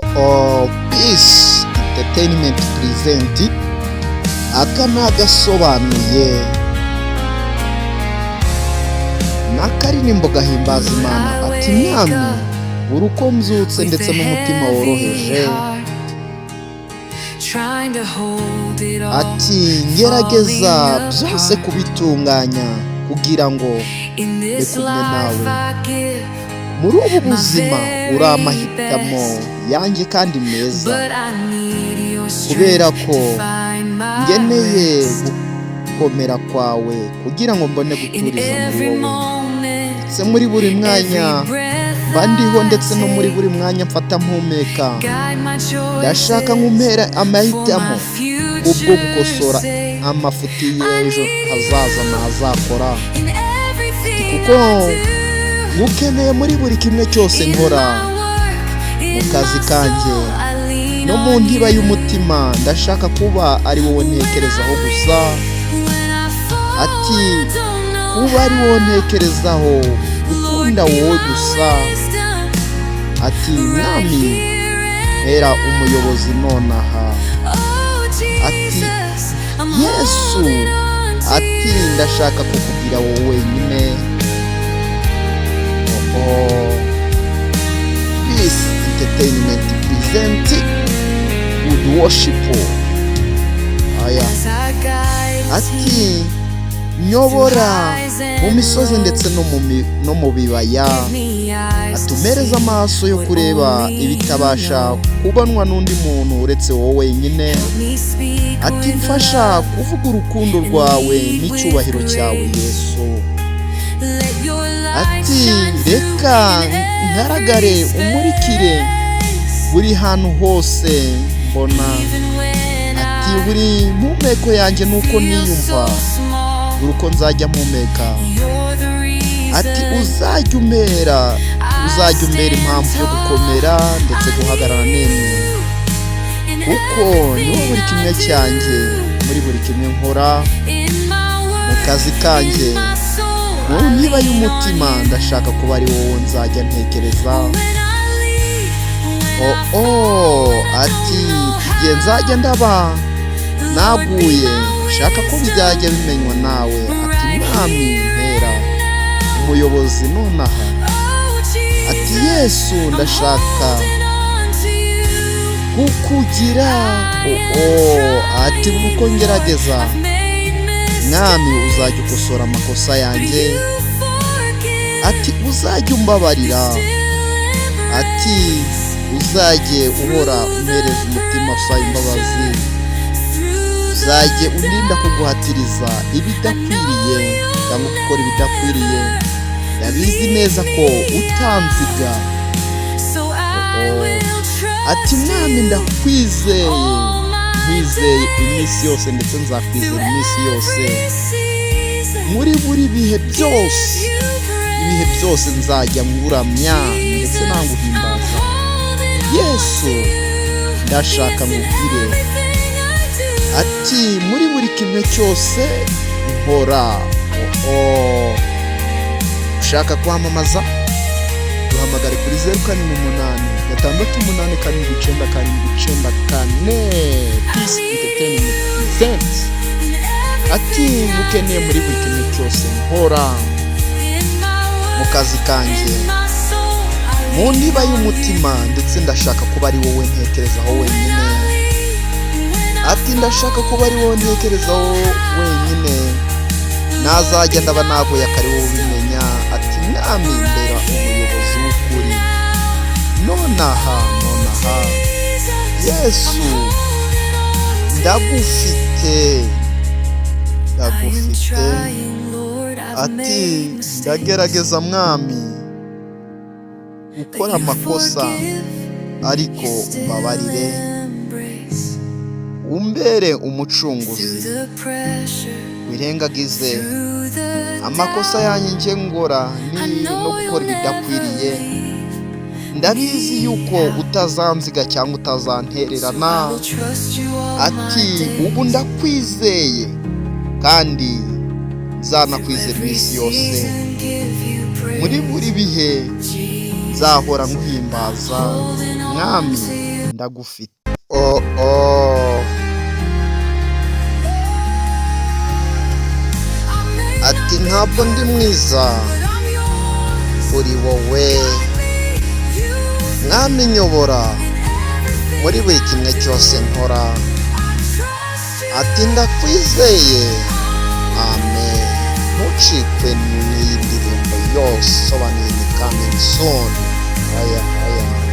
Peace Entertainment present aka ni Agasobanuye n'akaririmbo gahimbaza Imana ati mwami uri uko mbyutse ndetse n'umutima woroheje ati ngerageza byose kubitunganya kugira ngo ndikumwe nawe muri ubu buzima uri amahitamo yanjye kandi meza kubera ko ngeneye gukomera kwawe kugira ngo mbone guturiza muri wowe ndetse muri buri mwanya bandiho ndetse no muri buri mwanya mfata mpumeka ndashaka nkumpera amahitamo ubwo gukosora amafuti y'ejo hazaza ntazakora kuko ngukeneye muri buri kimwe cyose nkora mu kazi kanjye no mu ntiba y'umutima ndashaka kuba ari wowe ntekerezaho gusa ati kuba ari wowe ntekerezaho gukunda wowe gusa ati mwami era umuyobozi nonaha ati Yesu ati ndashaka kukugira wowe wenyine Peace Entertainment present good worship ati nyobora mu misozi ndetse no mu bibaya atumereza amaso yo kureba ibitabasha kubonwa n'undi muntu uretse wowe wenyine ati mfasha kuvuga urukundo rwawe n'icyubahiro cyawe Yesu ati reka ngaragare umurikire buri hantu hose mbona ati buri mpumeko yanjye nuko niyumva uruko nzajya mpumeka ati uzajya umbera impamvu yo gukomera ndetse guhagarara nemye kuko niwo buri kimwe cyanjye muri buri kimwe nkora mu kazi kanjye mu ntiba y'umutima ndashaka kuba ari wowe nzajya ntekereza ati igihe nzajya ndaba naguye shaka ko bizajya bimenywa nawe ati mwami mpera umuyobozi nonaha ati Yesu ndashaka kukugira ati uko ngerageza mwami uzajya ukosora amakosa yanjye ati uzajya umbabarira ati uzajye uhora umpereza umutima usaba imbabazi uzajye urinda kuguhatiriza ibidakwiriye cyangwa gukora ibidakwiriye yabizi neza ko utanziga ati mwami ndakwizeye nkwizeye iminsi yose ndetse nzakwizera iminsi yose muri buri bihe byose nzajya nguramya ndetse nanguhimbaza Yesu ndashaka nkubwire ati muri buri kimwe cyose nkora ushaka kwamamaza duhamagare kuri 0 8 8 Peace Entertainment present ati mukeneye muri buri kimwe cyose nkora mu kazi kanjye mu ntiba y'umutima ndetse ndashaka kuba ari wowe ntekerezaho wenyine ati ndashaka kuba ari wowe ntekerezaho wenyine nazajya ndaba naguye akari wowe ubimenya ati mwami mbera umuyobozi w'ukuri nonaha Yesu ndagufite ati ndagerageza mwami gukora amakosa ariko umbabarire umbere umucunguzi wirengagize amakosa yanjye nje ngora no gukora ibidakwiriye ndabizi yuko utazanziga cyangwa utazantererana ati ubu ndakwizeye kandi nzanakwizera iminsi yose muri buri bihe nzahora nguhimbaza mwami ndagufite. Oh oh, ati ntabwo ndi mwiza uri wowe mwami, nyobora muri buri kimwe cyose nkora. Ati ndakwizeye, amen. Ntucikwe n'iyi ndirimbo yose. Agasobanuye ni coming soon. Haya haya.